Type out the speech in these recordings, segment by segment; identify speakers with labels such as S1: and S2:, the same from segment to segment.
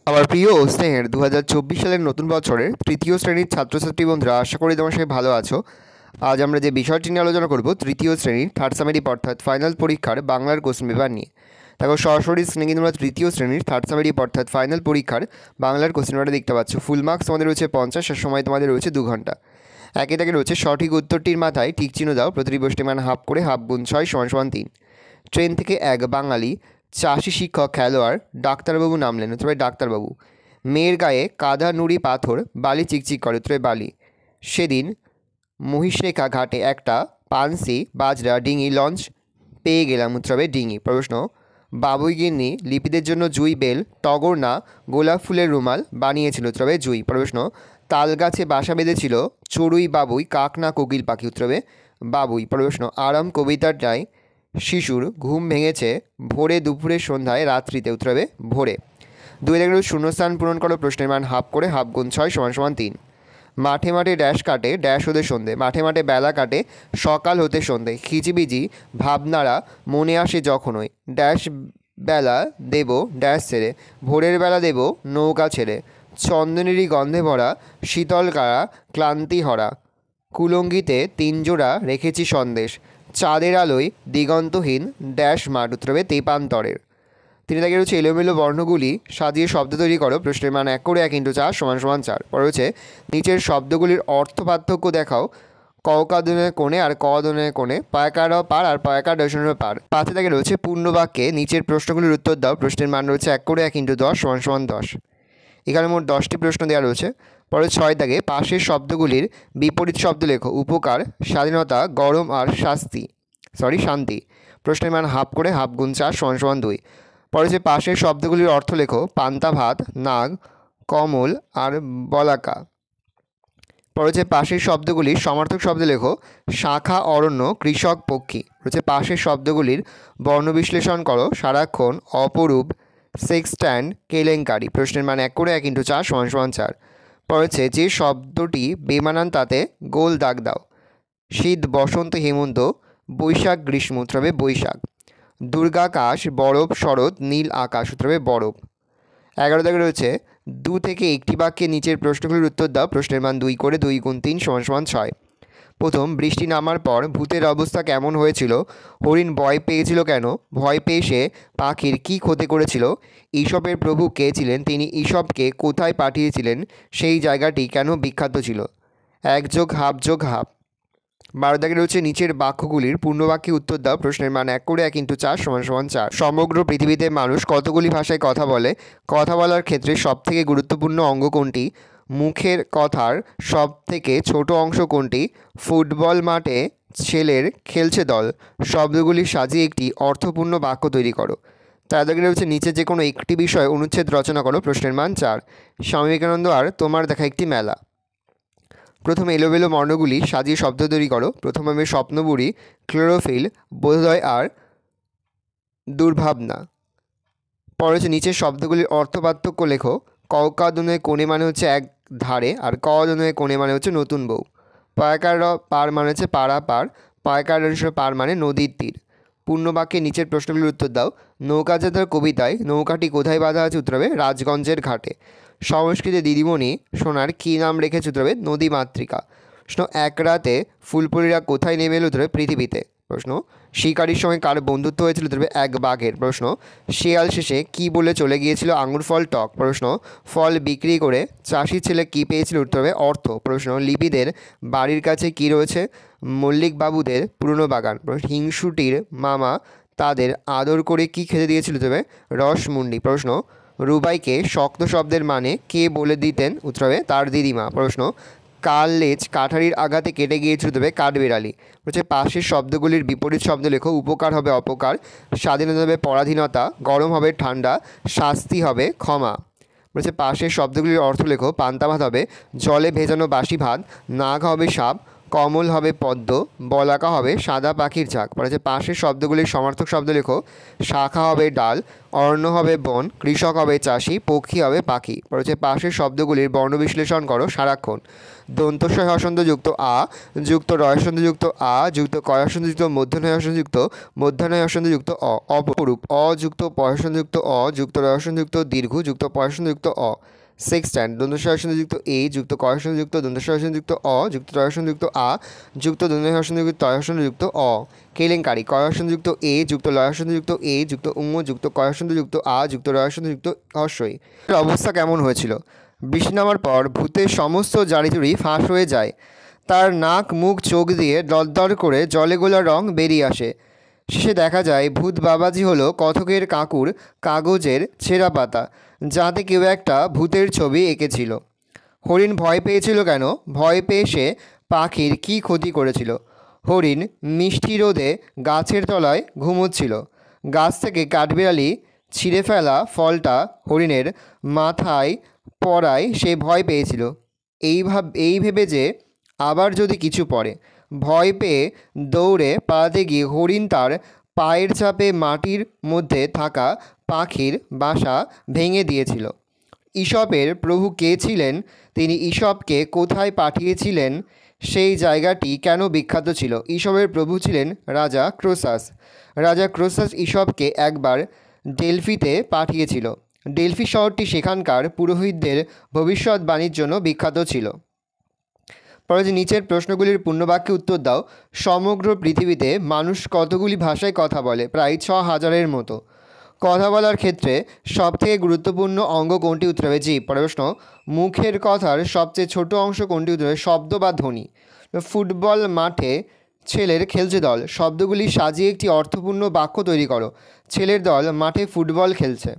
S1: আমার প্রিয় ও স্নেহের 2024 সালের নতুন বছরের তৃতীয় শ্রেণীর ছাত্রছাত্রী বন্ধুরা, আশা করি তোমার সবাই ভালো আছো। আজ আমরা যে বিষয়টি নিয়ে আলোচনা করব তৃতীয় শ্রেণীর থার্ড সামেটিভ অর্থাৎ ফাইনাল পরীক্ষার বাংলার কোশ্চেন পেপার নিয়ে। দেখো সরাসরি স্ক্রিনে কিন্তু তোমরা তৃতীয় শ্রেণীর থার্ড সামেটিভ অর্থাৎ ফাইনাল পরীক্ষার বাংলার কোশ্চেন পেপারটা দেখতে পাচ্ছ। ফুল মার্কস তোমাদের রয়েছে 50 আর সময় তোমাদের রয়েছে 2 ঘন্টা। একে থেকে রয়েছে সঠিক উত্তরটির মাথায় ঠিক চিহ্ন দাও, প্রতিটি প্রশ্নের মান হাফ করে, হাফ গুণ 6 = 3। ট্রেন থেকে এক বাঙালি চাষি, শিক্ষক, খেলোয়াড়, ডাক্তারবাবু নামলেন, তবে ডাক্তারবাবু। মেয়ের গায়ে কাদা, নুড়ি, পাথর, বালি চিকচিক করে, তবে বালি। সেদিন মহিষরেখা ঘাটে একটা পানসি, বাজরা, ডিঙি, লঞ্চ পেয়ে গেলাম, তবে ডিঙি। প্রশ্ন, বাবুই গিন্নি লিপিদের জন্য জুই বেল, টগর না গোলাপ ফুলের রুমাল বানিয়েছিল, তবে জুই। প্রশ্ন, তাল গাছে বাসা বেঁধেছিল চড়ুই বাবুই, কাক না কোকিল পাখি, উত্তরে বাবুই। প্রশ্ন, আরাম কবিতার ন্যায় শিশুর ঘুম ভেঙেছে ভোরে, দুপুরে, সন্ধ্যায়, রাত্রিতে, উত্তরে ভোরে। 2 শূন্যস্থান পূরণ করো, প্রশ্নের মান হাফ করে, হাফ গুণ 6 = 3। মাঠে মাঠে ড্যাশ কাটে, ড্যাশ হতে সন্ধে, মাঠে মাঠে বেলা কাটে, সকাল হতে সন্ধে, খিচিবিজি ভাবনারা মনে আসে যখনই, ড্যাশ বেলা দেব ড্যাশ ছেড়ে, ভোরের বেলা দেব নৌকা ছেড়ে, চন্দনেরই গন্ধে ভরা শীতল কারা ক্লান্তি হরা, কুলঙ্গিতে 3 জোড়া রেখেছি সন্দেশ, চাঁদের আলোয় দিগন্তহীন ড্যাশ মাঠ, উত্তরে তেপান্তরের। 3 দাগে রয়েছে এলোমেলো বর্ণগুলি সাজিয়ে শব্দ তৈরি করো, প্রশ্নের মান 1 করে 1 × 4 = 4। পরে রয়েছে নিচের শব্দগুলির অর্থ পার্থক্য দেখাও। ককাদনের কোণে আর কদনের কোণে, পয়কার পার আর পয়কার দর্শনের পার। 5 দাগে রয়েছে পূর্ণ বাক্যে নিচের প্রশ্নগুলির উত্তর দাও, প্রশ্নের মান রয়েছে 1 করে 1 × 10 = 10। এখানে মোট 10টি প্রশ্ন দেওয়া রয়েছে। পরে 6 দাগে পাশের শব্দগুলির বিপরীত শব্দ লেখো। উপকার, স্বাধীনতা, গরম আর শান্তি। প্রশ্নের মান হাফ করে, হাফ গুণ 4 = 2। পরে যে পাশের শব্দগুলির অর্থ লেখো। পান্তা ভাত, নাগ, কমল আর বলাকা। পরে যে পাশের শব্দগুলির সমার্থক শব্দ লেখো। শাখা, অরণ্য, কৃষক, পক্ষী। রয়েছে পাশের শব্দগুলির বর্ণ বিশ্লেষণ করো। সারাক্ষণ, অপরূপ, সেক্স স্ট্যান্ড, কেলেঙ্কারি। প্রশ্নের মান 1 করে 1 × 4 = 4। পড়েছে যে শব্দটি বেমানান তাতে গোল দাগ দাও। শীত, বসন্ত, হেমন্ত, বৈশাখ, গ্রীষ্ম, উত্তরে বৈশাখ। দুর্গাকাশ, বরফ, শরৎ, নীল আকাশ, উত্তরে বরফ। 11 দাগে রয়েছে 2 থেকে একটি বাক্যে নিচের প্রশ্নগুলির উত্তর দাও, প্রশ্নের মান 2 করে 2 গুণ 3 = 6। প্রথম, বৃষ্টি নামার পর ভূতের অবস্থা কেমন হয়েছিল? হরিণ ভয় পেয়েছিল কেন? ভয় পেয়ে সে পাখির কী ক্ষতি করেছিল? ঈশপের প্রভু কে ছিলেন? তিনি ঈশপকে কোথায় পাঠিয়েছিলেন? সেই জায়গাটি কেন বিখ্যাত ছিল? 1 যোগ হাফ যোগ হাফ। 12 দাগে রয়েছে নিচের বাক্যগুলির পূর্ণবাক্যে উত্তর দাও, প্রশ্নের মান 1 করে 1 × 4 = 4। সমগ্র পৃথিবীতে মানুষ কতগুলি ভাষায় কথা বলে? কথা বলার ক্ষেত্রে সবথেকে গুরুত্বপূর্ণ অঙ্গ কোনটি? মুখের কথার সবথেকে ছোট অংশ কোনটি? ফুটবল মাঠে ছেলের খেলছে দল। শব্দগুলি সাজিয়ে একটি অর্থপূর্ণ বাক্য তৈরি করো। 4 দাগে রয়েছে নিচে যে কোনো একটি বিষয়ে অনুচ্ছেদ রচনা করো, প্রশ্নের মান 4। স্বামী বিবেকানন্দ আর তোমার দেখা একটি মেলা। প্রথমে এলোমেলো বর্ণগুলি সাজিয়ে শব্দ তৈরি করো। প্রথমে আমি স্বপ্নবুড়ি, ক্লোরোফিল, বোধোদয় আর দুর্ভাবনা। পরে হচ্ছে নিচের শব্দগুলির অর্থ পার্থক্য লেখো। কৌকাদনের কোণে মানে হচ্ছে এক ধারে, আর কদনের কোণে মানে হচ্ছে নতুন বউ। পয়কার পার মানে হচ্ছে পাড়া পার, পয়কার পার মানে নদীর তীর। পূর্ণ বাক্যে নিচের প্রশ্নগুলির উত্তর দাও। নৌকাযাত্রার কবিতায় নৌকাটি কোথায় বাঁধা আছে? উত্তরে রাজগঞ্জের ঘাটে। সংস্কৃতে দিদিমণি সোনার কী নাম রেখেছে? উত্তরে নদী মাতৃকা। প্রশ্ন, এক রাতে ফুলপুরিরা কোথায় নেমে এলো? উত্তরে পৃথিবীতে। প্রশ্ন, শিকারির সঙ্গে কার বন্ধুত্ব হয়েছিল? উত্তরে এক বাঘের। প্রশ্ন, শিয়াল শেষে কি বলে চলে গিয়েছিল? আঙুর ফল টক। প্রশ্ন, ফল বিক্রি করে চাষির ছেলে কি পেয়েছিল? উত্তরে অর্থ। প্রশ্ন, লিপিদের বাড়ির কাছে কি রয়েছে? মল্লিক বাবুদের পুরনো বাগান। হিংসুটির মামা তাদের আদর করে কি খেতে দিয়েছিল? তবে রসমুন্ডি। প্রশ্ন, রুবাইকে শক্ত শব্দের মানে কে বলে দিতেন? উত্তরে তার দিদিমা। প্রশ্ন, কাল লেজ কাঠারির আঘাতে কেটে গিয়েছিল? তবে কাঠবেড়ালি। বলছে পাশের শব্দগুলির বিপরীত শব্দ লেখো। উপকার হবে অপকার, স্বাধীনতা হবে পরাধীনতা, গরম হবে ঠান্ডা, শাস্তি হবে ক্ষমা। বলছে পাশের শব্দগুলির অর্থ লেখো। পান্তা ভাত হবে জলে ভেজানো বাসি ভাত, নাগ হবে সাপ, কমল হবে পদ্ম, বলাকা হবে সাদা পাখির ঝাঁক। পরে হচ্ছে পাশের শব্দগুলির সমার্থক শব্দ লেখো। শাখা হবে ডাল, অরণ্য হবে বন, কৃষক হবে চাষি, পক্ষী হবে পাখি। পরে হচ্ছে পাশের শব্দগুলির বর্ণ বিশ্লেষণ করো সারাক্ষণ। দন্তস্ব হসন্তযুক্ত আ যুক্ত রয়সন্তযুক্ত আ যুক্ত কয়সন্তযুক্ত মূর্ধন্য হসন্তযুক্ত মূর্ধন্য হসন্তযুক্ত অ। অপরূপ অ যুক্ত পয়সন্তযুক্ত অ যুক্ত রয়সন্তযুক্ত দীর্ঘ যুক্ত পয়সন্তযুক্ত অ। সেক্সট্যান্ট দন্তস্বয়সনযুক্ত এ যুক্ত কয়সনযুক্ত দন্তস্বয়সনযুক্ত অ যুক্ত তয়সনযুক্ত আ যুক্ত দন্তস্বয়সনযুক্ত তয়সনযুক্ত অ। কেলেঙ্কারি কয়সনযুক্ত এ যুক্ত লয়সনযুক্ত এ যুক্ত উম যুক্ত কয়সনযুক্ত আ যুক্ত রয়সনযুক্ত হর্ষই। এর অবস্থা কেমন হয়েছিল? বৃষ্টি নামার পর ভূতের সমস্ত জারিজুরি ফাঁস হয়ে যায়। তার নাক মুখ চোখ দিয়ে দরদর করে জলে গোলা রং বেরিয়ে আসে। শেষে দেখা যায় ভূত বাবাজি হলো কথকের কাকুর কাগজের ছেঁড়া পাতা, যাতে কেউ একটা ভূতের ছবি এঁকেছিল। হরিণ ভয় পেয়েছিল কেন? ভয় পেয়ে সে পাখির কী ক্ষতি করেছিল? হরিণ মিষ্টি রোদে গাছের তলায় ঘুমোচ্ছিল। গাছ থেকে কাঠবিড়ালি ছিঁড়ে ফেলা ফলটা হরিণের মাথায় পড়ায় সে ভয় পেয়েছিল। এই ভেবে যে আবার যদি কিছু পড়ে। ভয় পেয়ে দৌড়ে পালাতে গিয়ে হরিণ তার পায়ের চাপে মাটির মধ্যে থাকা পাখির বাসা ভেঙে দিয়েছিল। ঈশপের প্রভু কে ছিলেন? তিনি ঈশপকে কোথায় পাঠিয়েছিলেন? সেই জায়গাটি কেন বিখ্যাত ছিল? ঈশপের প্রভু ছিলেন রাজা ক্রোসাস। রাজা ক্রোসাস ঈশপকে একবার ডেলফিতে পাঠিয়েছিল। ডেলফি শহরটি সেখানকার পুরোহিতদের ভবিষ্যৎবাণীর জন্য বিখ্যাত ছিল। পরে যে নিচের প্রশ্নগুলির পূর্ণবাক্যে উত্তর দাও। সমগ্র পৃথিবীতে মানুষ কতগুলি ভাষায় কথা বলে? প্রায় ৬,০০০-এর মতো। কথা বলার ক্ষেত্রে সবথেকে গুরুত্বপূর্ণ অঙ্গ কোনটি? উত্তর হবে জীব। পরের প্রশ্ন, মুখের কথার সবচেয়ে ছোট অংশ কোনটি? উত্তর হবে শব্দ বা ধ্বনি। ফুটবল মাঠে ছেলের খেলছে দল। শব্দগুলি সাজিয়ে একটি অর্থপূর্ণ বাক্য তৈরি করো। ছেলের দল মাঠে ফুটবল খেলছে।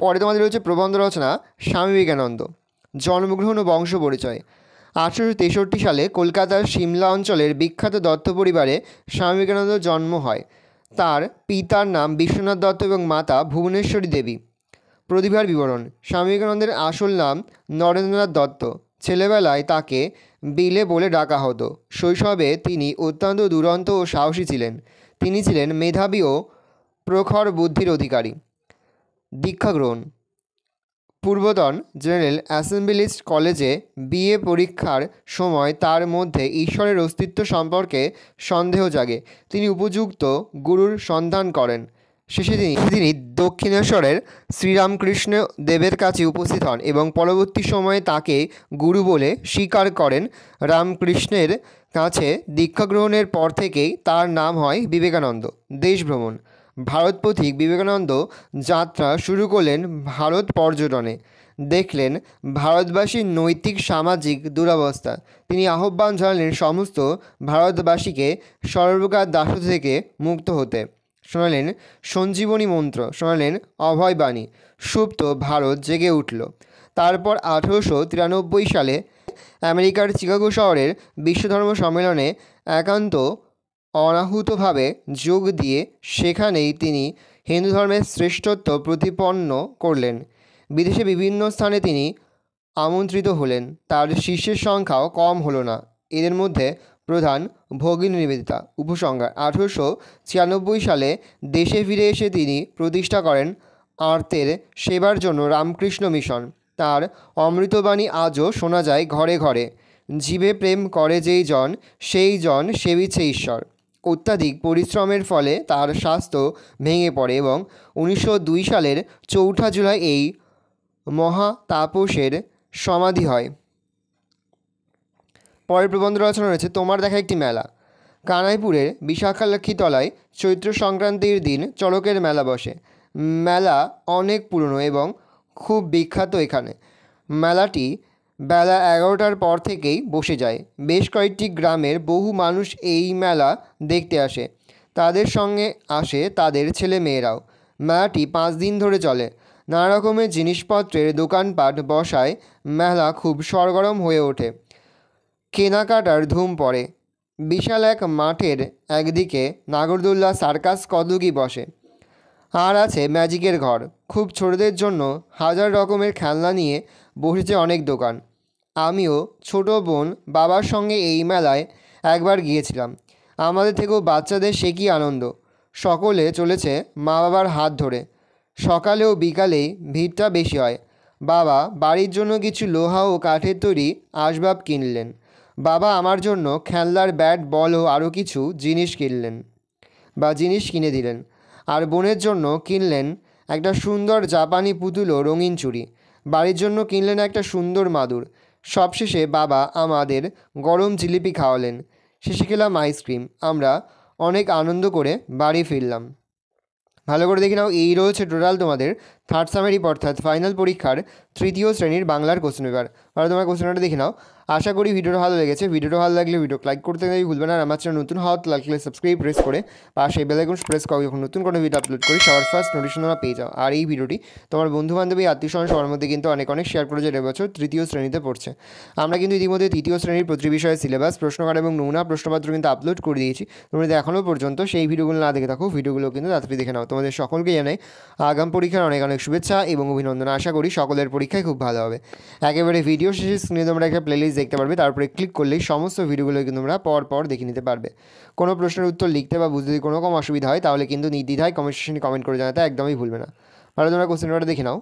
S1: পরে তোমাদের রয়েছে প্রবন্ধ রচনা। স্বামী বিবেকানন্দ জন্মগ্রহণ ও বংশ পরিচয়। 1863 সালে কলকাতার সিমলা অঞ্চলের বিখ্যাত দত্ত পরিবারে স্বামী বিবেকানন্দের জন্ম হয়। তার পিতার নাম বিশ্বনাথ দত্ত এবং মাতা ভুবনেশ্বরী দেবী। প্রতিভার বিবরণ। স্বামী বিবেকানন্দের আসল নাম নরেন্দ্রনাথ দত্ত। ছেলেবেলায় তাকে বিলে বলে ডাকা হতো। শৈশবে তিনি অত্যন্ত দুরন্ত ও সাহসী ছিলেন। তিনি ছিলেন মেধাবী ও প্রখর বুদ্ধির অধিকারী। দীক্ষা গ্রহণ। পূর্বতন জেনারেল অ্যাসেম্বলিস্ট কলেজে বিএ পরীক্ষার সময় তার মধ্যে ঈশ্বরের অস্তিত্ব সম্পর্কে সন্দেহ জাগে। তিনি উপযুক্ত গুরুর সন্ধান করেন। শেষে তিনি দক্ষিণেশ্বরের শ্রীরামকৃষ্ণ দেবের কাছে উপস্থিত হন এবং পরবর্তী সময়ে তাকে গুরু বলে স্বীকার করেন। রামকৃষ্ণের কাছে দীক্ষা গ্রহণের পর থেকেই তার নাম হয় বিবেকানন্দ। দেশ ভ্রমণ। ভারত পথিক বিবেকানন্দ যাত্রা শুরু করলেন ভারত পর্যটনে। দেখলেন ভারতবাসীর নৈতিক সামাজিক দুরবস্থা। তিনি আহ্বান জানালেন সমস্ত ভারতবাসীকে সর্বপ্রকার দাসত্ব থেকে মুক্ত হতে। শোনালেন সঞ্জীবনী মন্ত্র, শোনালেন অভয়বাণী। সুপ্ত ভারত জেগে উঠল। তারপর 1893 সালে আমেরিকার চিকাগো শহরের বিশ্বধর্ম সম্মেলনে একান্ত অনাহুতভাবে যোগ দিয়ে সেখানেই তিনি হিন্দু ধর্মের শ্রেষ্ঠত্ব প্রতিপন্ন করলেন। বিদেশে বিভিন্ন স্থানে তিনি আমন্ত্রিত হলেন। তার শিষ্যের সংখ্যাও কম হলো না। এদের মধ্যে প্রধান ভগিনী নিবেদিতা। উপসংহার। 1896 সালে দেশে ফিরে এসে তিনি প্রতিষ্ঠা করেন আর্তের সেবার জন্য রামকৃষ্ণ মিশন। তার অমৃতবাণী আজও শোনা যায় ঘরে ঘরে। জীবে প্রেম করে যেই জন, সেই জন সেবিছে ঈশ্বর। অত্যাধিক পরিশ্রমের ফলে তার স্বাস্থ্য ভেঙে পড়ে এবং 1902 সালের 4 জুলাই এই মহাতাপসের সমাধি হয়। পরের প্রবন্ধ রচনা রয়েছে তোমার দেখা একটি মেলা। কানাইপুরের বিশাখালক্ষ্মী তলায় চৈত্র সংক্রান্তির দিন চড়কের মেলা বসে। মেলা অনেক পুরনো এবং খুব বিখ্যাত। এখানে মেলাটি বেলা 11টার পর থেকেই বসে যায়। বেশ কয়েকটি গ্রামের বহু মানুষ এই মেলা দেখতে আসে। তাদের সঙ্গে আসে তাদের ছেলে মেয়েরাও। মেলাটি 5 দিন ধরে চলে। নানা রকমের জিনিসপত্রের দোকানপাট বসায়। মেলা খুব সরগরম হয়ে ওঠে। কেনাকাটার ধুম পড়ে। বিশাল এক মাঠের একদিকে নাগরদোল্লা, সার্কাস, কতকি বসে। আর আছে ম্যাজিকের ঘর। খুব ছোটদের জন্য হাজার রকমের খেলনা নিয়ে বসেছে অনেক দোকান। আমিও ছোট বোন বাবার সঙ্গে এই মেলায় একবার গিয়েছিলাম। আমাদের থেকেও বাচ্চাদের সে কী আনন্দ। সকলে চলেছে মা বাবার হাত ধরে। সকালে ও বিকালেই ভিড়টা বেশি হয়। বাবা বাড়ির জন্য কিছু লোহা ও কাঠের তৈরি আসবাব কিনলেন। বাবা আমার জন্য খেলনার ব্যাট বল ও আরও কিছু জিনিস কিনে দিলেন। আর বোনের জন্য কিনলেন একটা সুন্দর জাপানি পুতুল ও রঙিন চুড়ি। বাড়ির জন্য কিনলেন একটা সুন্দর মাদুর। সবশেষে বাবা আমাদের গরম জিলিপি খাওয়ালেন। শেষে খেলাম আইসক্রিম। আমরা অনেক আনন্দ করে বাড়ি ফিরলাম। ভালো করে দেখে নাও, এই রয়েছে টোটাল তোমাদের থার্ড সামারি অর্থাৎ ফাইনাল পরীক্ষার তৃতীয় শ্রেণীর বাংলার কোশ্চেন পেপার। ভালো তোমার কোশ্চেনটা দেখে নাও। আশা করি ভিডিওটা ভালো লেগেছে। ভিডিওটা ভালো লাগলে ভিডিও লাইক করতে ভুলবে না। আর আমার চ্যানেল নতুন হওয়া লাগলে সাবস্ক্রাইব প্রেস করে পাশে বেল আইকন প্রেস করে যখন নতুন কোনো ভিডিও আপলোড করি সবার ফার্স্ট নোটিফিকেশন তোমরা পেয়ে যাও। আর এই ভিডিওটি তোমার বন্ধুবান্ধবী আত্মীয়স্বজন সবার মধ্যে কিন্তু অনেক শেয়ার করে যে এবছর তৃতীয় শ্রেণীতে পড়ছে। আমরা কিন্তু ইতিমধ্যে তৃতীয় শ্রেণীর প্রতি বিষয়ে সিলেবাস, প্রশ্নকার এবং নমুনা প্রশ্নপত্র কিন্তু আপলোড করে দিয়েছি। তোমরা যদি এখনও পর্যন্ত সেই ভিডিওগুলো না দেখে থাকো, ভিডিওগুলো কিন্তু তাড়াতাড়ি দেখে নাও। তোমাদের সকলকে জানাই আগাম পরীক্ষার অনেক শুভেচ্ছা এবং অভিনন্দন। আশা করি সকলের পরীক্ষায় খুব ভালো হবে। একেবারে ভিডিও শেষে স্ক্রিনে তোমরা একটা প্লেলিস্ট দেখতে পারবে, তারপরে ক্লিক করলেই সমস্ত ভিডিওগুলো কিন্তু তোমরা পর দেখে নিতে পারবে। কোনো প্রশ্নের উত্তর লিখতে বা বুঝতে যদি কোনো রকম অসুবিধা হয় তাহলে কিন্তু নির্দ্বিধায় কমেন্ট সেকশনে কমেন্ট করে জানাতে একদমই ভুলবে না। ভালো তোমরা কোশ্চেন পেপারটা দেখে নাও।